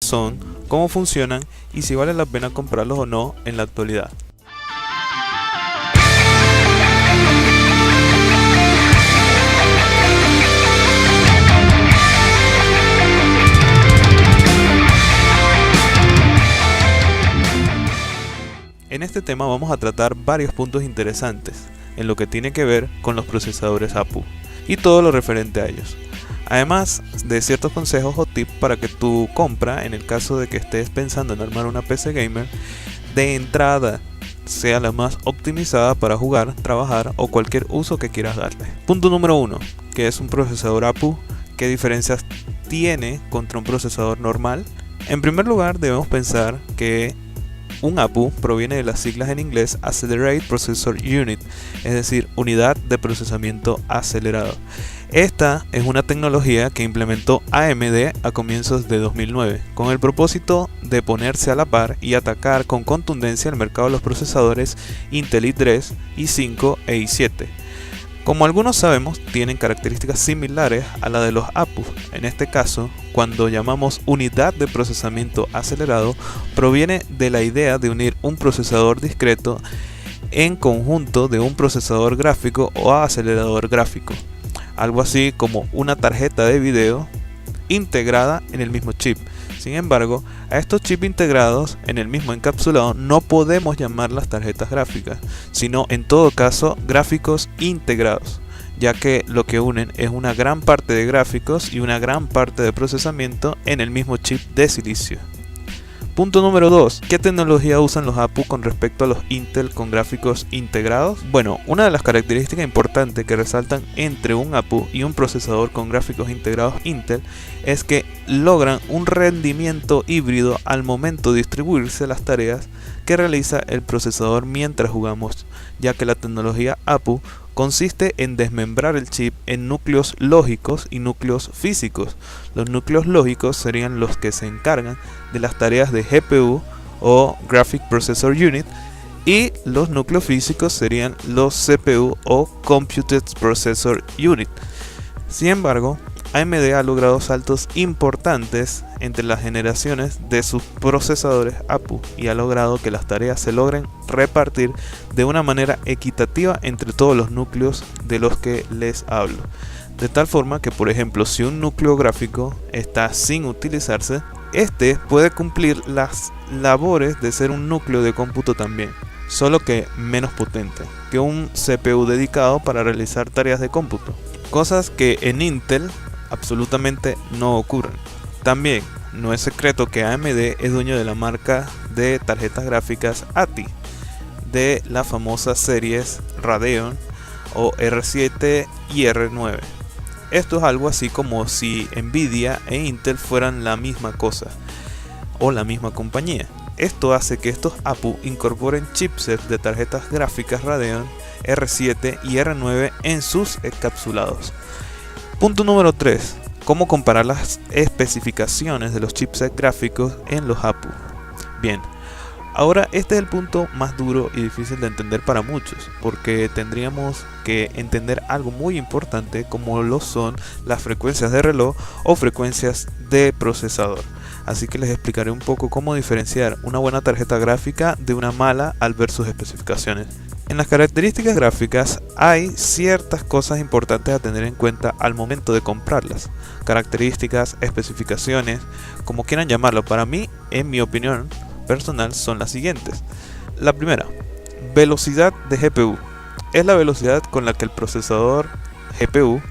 son, cómo funcionan y si vale la pena comprarlos o no en la actualidad. En este tema vamos a tratar varios puntos interesantes en lo que tiene que ver con los procesadores APU y todo lo referente a ellos. Además de ciertos consejos o tips para que tu compra, en el caso de que estés pensando en armar una PC gamer, de entrada sea la más optimizada para jugar, trabajar o cualquier uso que quieras darle. Punto número 1, ¿qué es un procesador APU? ¿Qué diferencias tiene contra un procesador normal? En primer lugar, debemos pensar que un APU proviene de las siglas en inglés Accelerated Processor Unit, es decir, unidad de procesamiento acelerado. Esta es una tecnología que implementó AMD a comienzos de 2009, con el propósito de ponerse a la par y atacar con contundencia el mercado de los procesadores Intel i3, i5 e i7. Como algunos sabemos, tienen características similares a la de los APU. En este caso, cuando llamamos unidad de procesamiento acelerado, proviene de la idea de unir un procesador discreto en conjunto de un procesador gráfico o acelerador gráfico. Algo así como una tarjeta de video integrada en el mismo chip. Sin embargo, a estos chips integrados en el mismo encapsulado no podemos llamarlas tarjetas gráficas, sino en todo caso gráficos integrados, ya que lo que unen es una gran parte de gráficos y una gran parte de procesamiento en el mismo chip de silicio. Punto número 2. ¿Qué tecnología usan los APU con respecto a los Intel con gráficos integrados? Bueno, una de las características importantes que resaltan entre un APU y un procesador con gráficos integrados Intel es que logran un rendimiento híbrido al momento de distribuirse las tareas que realiza el procesador mientras jugamos, ya que la tecnología APU consiste en desmembrar el chip en núcleos lógicos y núcleos físicos. Los núcleos lógicos serían los que se encargan de las tareas de GPU o Graphic Processor Unit y los núcleos físicos serían los CPU o Computed Processor Unit. Sin embargo, AMD ha logrado saltos importantes entre las generaciones de sus procesadores APU y ha logrado que las tareas se logren repartir de una manera equitativa entre todos los núcleos de los que les hablo. De tal forma que, por ejemplo, si un núcleo gráfico está sin utilizarse, este puede cumplir las labores de ser un núcleo de cómputo también, solo que menos potente que un CPU dedicado para realizar tareas de cómputo, cosas que en Intel absolutamente no ocurren. También no es secreto que AMD es dueño de la marca de tarjetas gráficas ATI de las famosas series Radeon o R7 y R9. Esto es algo así como si Nvidia e Intel fueran la misma cosa o la misma compañía. Esto hace que estos APU incorporen chipsets de tarjetas gráficas Radeon R7 y R9 en sus encapsulados. Punto número 3. ¿Cómo comparar las especificaciones de los chipsets gráficos en los APU? Bien, ahora este es el punto más duro y difícil de entender para muchos, porque tendríamos que entender algo muy importante como lo son las frecuencias de reloj o frecuencias de procesador. Así que les explicaré un poco cómo diferenciar una buena tarjeta gráfica de una mala al ver sus especificaciones. En las características gráficas hay ciertas cosas importantes a tener en cuenta al momento de comprarlas. Características, especificaciones, como quieran llamarlo, para mí, en mi opinión personal, son las siguientes. La primera, velocidad de GPU. Es la velocidad con la que el procesador GPU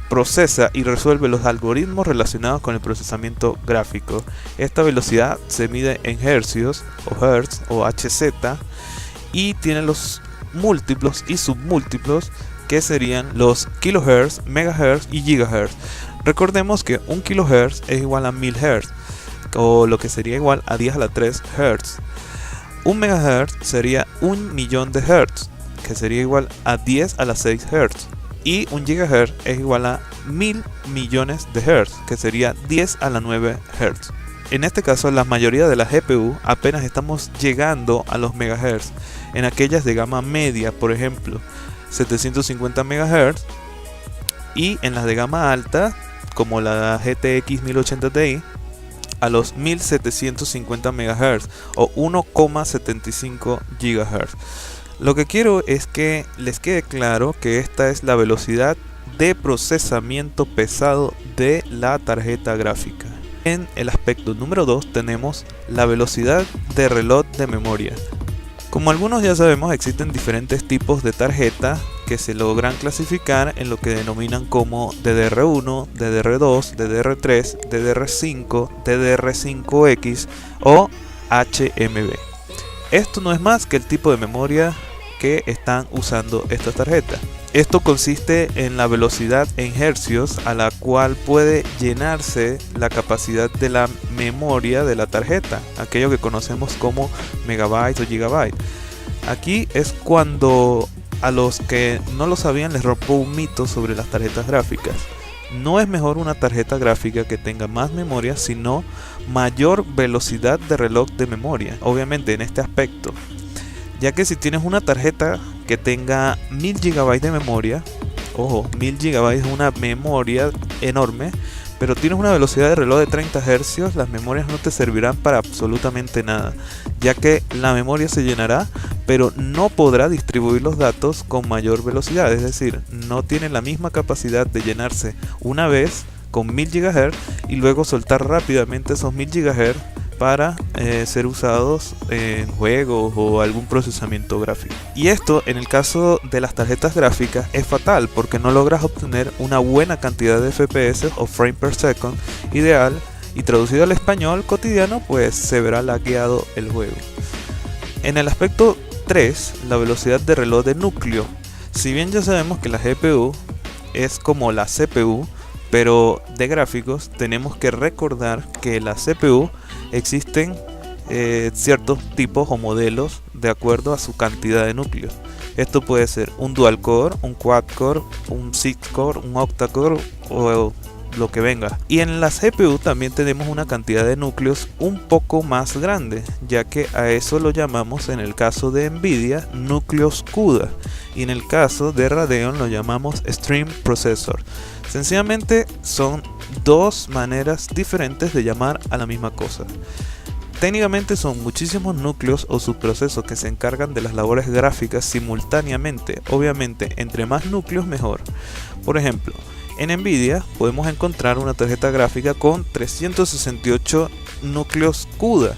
procesa y resuelve los algoritmos relacionados con el procesamiento gráfico. Esta velocidad se mide en hercios o Hz y tiene los múltiplos y submúltiplos que serían los kilohertz, megahertz y gigahertz. Recordemos que un kilohertz es igual a 1000 Hz o lo que sería igual a 10 a la 3 Hz. Un megahertz sería 1.000.000 de Hz, que sería igual a 10 a la 6 Hz. Y un gigahertz es igual a 1000 millones de Hz, que sería 10 a la 9 Hz. En este caso, la mayoría de las GPU apenas estamos llegando a los megahertz. En aquellas de gama media, por ejemplo, 750 MHz, y en las de gama alta, como la GTX 1080 Ti, a los 1750 MHz o 1,75 GHz. Lo que quiero es que les quede claro que esta es la velocidad de procesamiento pesado de la tarjeta gráfica. En el aspecto número 2 tenemos la velocidad de reloj de memoria. Como algunos ya sabemos, existen diferentes tipos de tarjeta que se logran clasificar en lo que denominan como DDR1, DDR2, DDR3, DDR5, DDR5X o HMB. Esto no es más que el tipo de memoria que están usando estas tarjetas. Esto consiste en la velocidad en hercios a la cual puede llenarse la capacidad de la memoria de la tarjeta, aquello que conocemos como megabytes o gigabytes. Aquí es cuando a los que no lo sabían les rompo un mito sobre las tarjetas gráficas. No es mejor una tarjeta gráfica que tenga más memoria, sino mayor velocidad de reloj de memoria, obviamente en este aspecto. Ya que si tienes una tarjeta que tenga 1000 GB de memoria, ojo, 1000 GB es una memoria enorme, pero tienes una velocidad de reloj de 30 Hz, las memorias no te servirán para absolutamente nada, ya que la memoria se llenará, pero no podrá distribuir los datos con mayor velocidad, es decir, no tiene la misma capacidad de llenarse una vez con 1000 GHz y luego soltar rápidamente esos 1000 GHz para ser usados en juegos o algún procesamiento gráfico. Y esto en el caso de las tarjetas gráficas es fatal porque no logras obtener una buena cantidad de FPS o frame per second ideal, y traducido al español cotidiano pues se verá lagueado el juego. En el aspecto 3, la velocidad de reloj de núcleo. Si bien ya sabemos que la GPU es como la CPU, pero de gráficos, tenemos que recordar que la CPU existen ciertos tipos o modelos de acuerdo a su cantidad de núcleos. Esto puede ser un dual core, un quad core, un 6 core, un octa core o lo que venga. Y en las GPU también tenemos una cantidad de núcleos un poco más grande, ya que a eso lo llamamos en el caso de Nvidia núcleos CUDA y en el caso de Radeon lo llamamos Stream Processor. Sencillamente son dos maneras diferentes de llamar a la misma cosa. Técnicamente son muchísimos núcleos o subprocesos que se encargan de las labores gráficas simultáneamente. Obviamente, entre más núcleos mejor. Por ejemplo, en Nvidia podemos encontrar una tarjeta gráfica con 368 núcleos CUDA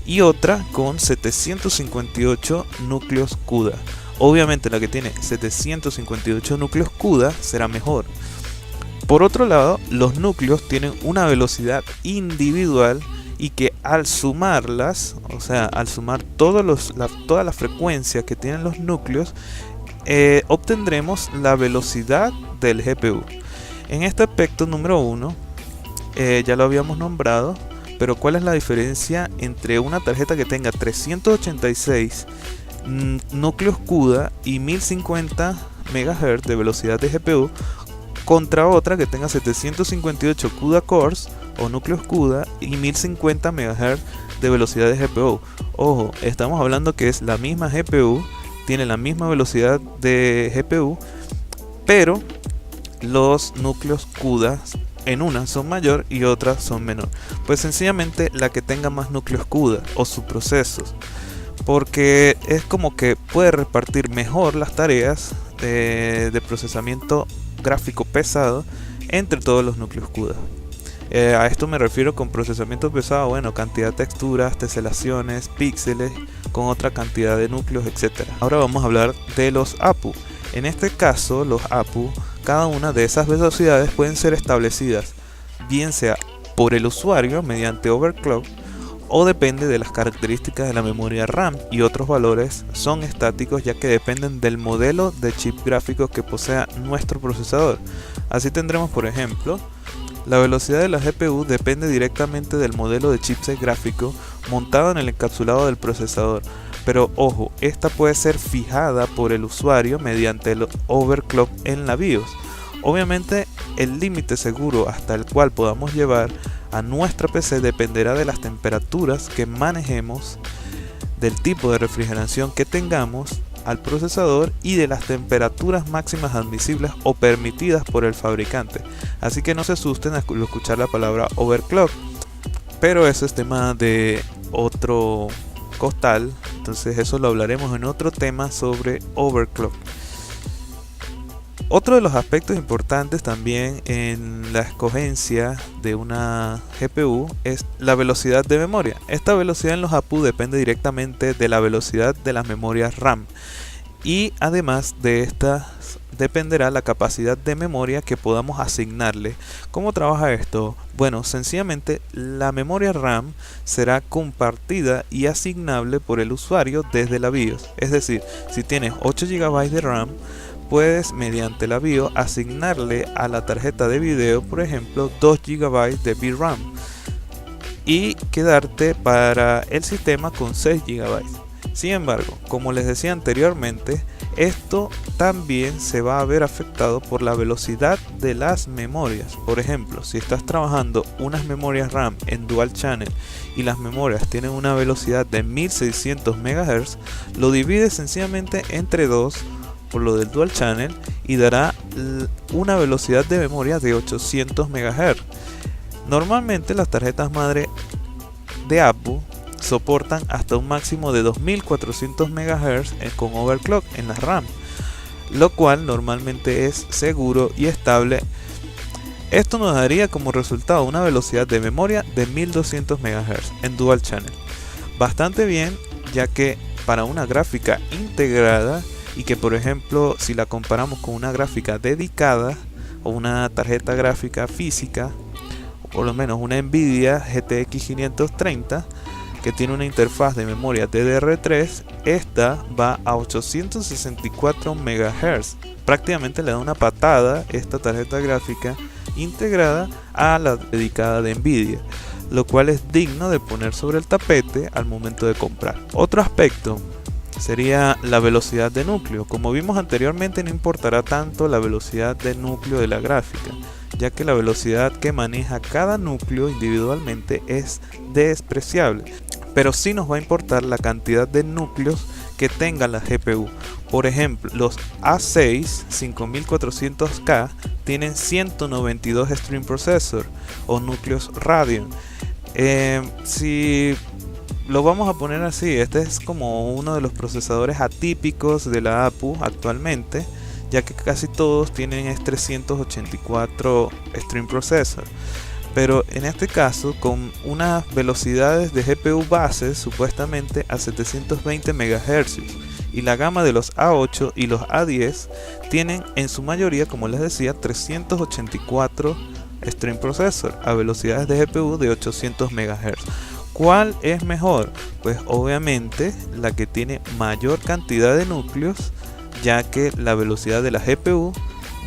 y otra con 758 núcleos CUDA. Obviamente la que tiene 758 núcleos CUDA será mejor. Por otro lado, los núcleos tienen una velocidad individual y que al sumarlas, o sea, al sumar toda la frecuencia que tienen los núcleos, obtendremos la velocidad del GPU. En este aspecto número 1, ya lo habíamos nombrado, pero ¿cuál es la diferencia entre una tarjeta que tenga 386 núcleos CUDA y 1050 MHz de velocidad de GPU contra otra que tenga 758 CUDA cores o núcleos CUDA y 1050 MHz de velocidad de GPU? Ojo, estamos hablando que es la misma GPU, tiene la misma velocidad de GPU, pero los núcleos CUDA en una son mayor y otras son menor. Pues sencillamente la que tenga más núcleos CUDA o subprocesos, porque es como que puede repartir mejor las tareas de procesamiento gráfico pesado entre todos los núcleos CUDA. A esto me refiero con procesamiento pesado, bueno, cantidad de texturas, teselaciones, píxeles, con otra cantidad de núcleos, etc. Ahora vamos a hablar de los APU. En este caso, los APU, cada una de esas velocidades pueden ser establecidas bien sea por el usuario mediante overclock o depende de las características de la memoria RAM, y otros valores son estáticos ya que dependen del modelo de chip gráfico que posea nuestro procesador. Así tendremos, por ejemplo, la velocidad de la GPU depende directamente del modelo de chipset gráfico montado en el encapsulado del procesador, pero ojo, esta puede ser fijada por el usuario mediante el overclock en la BIOS. Obviamente el límite seguro hasta el cual podamos llevar a nuestra PC dependerá de las temperaturas que manejemos, del tipo de refrigeración que tengamos al procesador y de las temperaturas máximas admisibles o permitidas por el fabricante. Así que no se asusten al escuchar la palabra overclock. pero eso es tema de otro costal, entonces eso lo hablaremos en otro tema sobre overclock. Otro de los aspectos importantes también en la escogencia de una GPU es la velocidad de memoria. Esta velocidad en los APU depende directamente de la velocidad de las memorias RAM, y además de estas dependerá la capacidad de memoria que podamos asignarle. ¿Cómo trabaja esto? Bueno, sencillamente la memoria RAM será compartida y asignable por el usuario desde la BIOS. Es decir, si tienes 8 GB de RAM, puedes mediante la BIOS asignarle a la tarjeta de video, por ejemplo, 2 GB de VRAM y quedarte para el sistema con 6 GB. Sin embargo, como les decía anteriormente, esto también se va a ver afectado por la velocidad de las memorias. Por ejemplo, si estás trabajando unas memorias RAM en Dual Channel y las memorias tienen una velocidad de 1600 MHz, lo divides sencillamente entre 2 por lo del Dual Channel y dará una velocidad de memoria de 800 MHz. Normalmente las tarjetas madre de APU soportan hasta un máximo de 2400 MHz con overclock en las RAM, lo cual normalmente es seguro y estable. Esto nos daría como resultado una velocidad de memoria de 1200 MHz en Dual Channel. Bastante bien, ya que para una gráfica integrada, y que por ejemplo si la comparamos con una gráfica dedicada o una tarjeta gráfica física, o por lo menos una Nvidia GTX 530 que tiene una interfaz de memoria DDR3, esta va a 864 MHz. Prácticamente le da una patada esta tarjeta gráfica integrada a la dedicada de Nvidia, lo cual es digno de poner sobre el tapete al momento de comprar. Otro aspecto sería la velocidad de núcleo. Como vimos anteriormente, no importará tanto la velocidad de núcleo de la gráfica, ya que la velocidad que maneja cada núcleo individualmente es despreciable, pero sí nos va a importar la cantidad de núcleos que tenga la GPU. Por ejemplo, los A6 5400K tienen 192 stream processor o núcleos Radeon. Si lo vamos a poner así, este es como uno de los procesadores atípicos de la APU actualmente, ya que casi todos tienen 384 stream processor. Pero en este caso con unas velocidades de GPU bases supuestamente a 720 MHz, y la gama de los A8 y los A10 tienen en su mayoría, como les decía, 384 stream processor a velocidades de GPU de 800 MHz. ¿Cuál es mejor? Pues obviamente la que tiene mayor cantidad de núcleos, ya que la velocidad de la GPU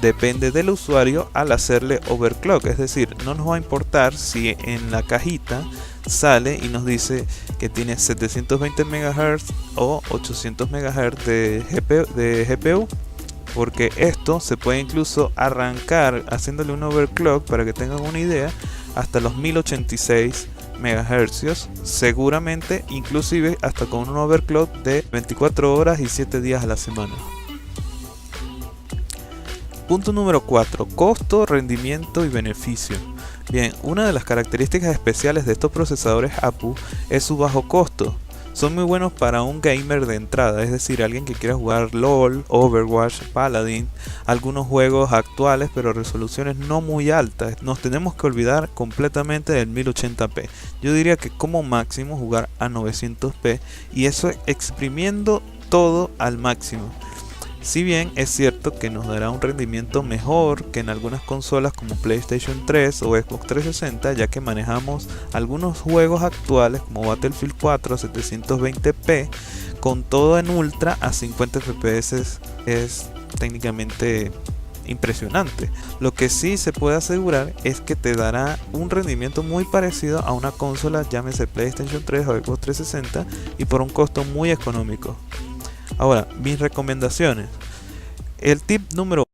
depende del usuario al hacerle overclock. Es decir, no nos va a importar si en la cajita sale y nos dice que tiene 720 MHz o 800 MHz de GPU, porque esto se puede incluso arrancar haciéndole un overclock, para que tengan una idea, hasta los 1086 MHz, seguramente inclusive hasta con un overclock de 24 horas y 7 días a la semana. Punto número 4. Costo, rendimiento y beneficio. Bien, una de las características especiales de estos procesadores APU es su bajo costo. Son muy buenos para un gamer de entrada, es decir, alguien que quiera jugar LOL, Overwatch, Paladin, algunos juegos actuales pero resoluciones no muy altas. Nos tenemos que olvidar completamente del 1080p. Yo diría que como máximo jugar a 900p, y eso exprimiendo todo al máximo. Si bien es cierto que nos dará un rendimiento mejor que en algunas consolas como PlayStation 3 o Xbox 360, ya que manejamos algunos juegos actuales como Battlefield 4 a 720p, con todo en ultra a 50 fps es técnicamente impresionante. Lo que sí se puede asegurar es que te dará un rendimiento muy parecido a una consola, llámese PlayStation 3 o Xbox 360, y por un costo muy económico. Ahora, mis recomendaciones. El tip número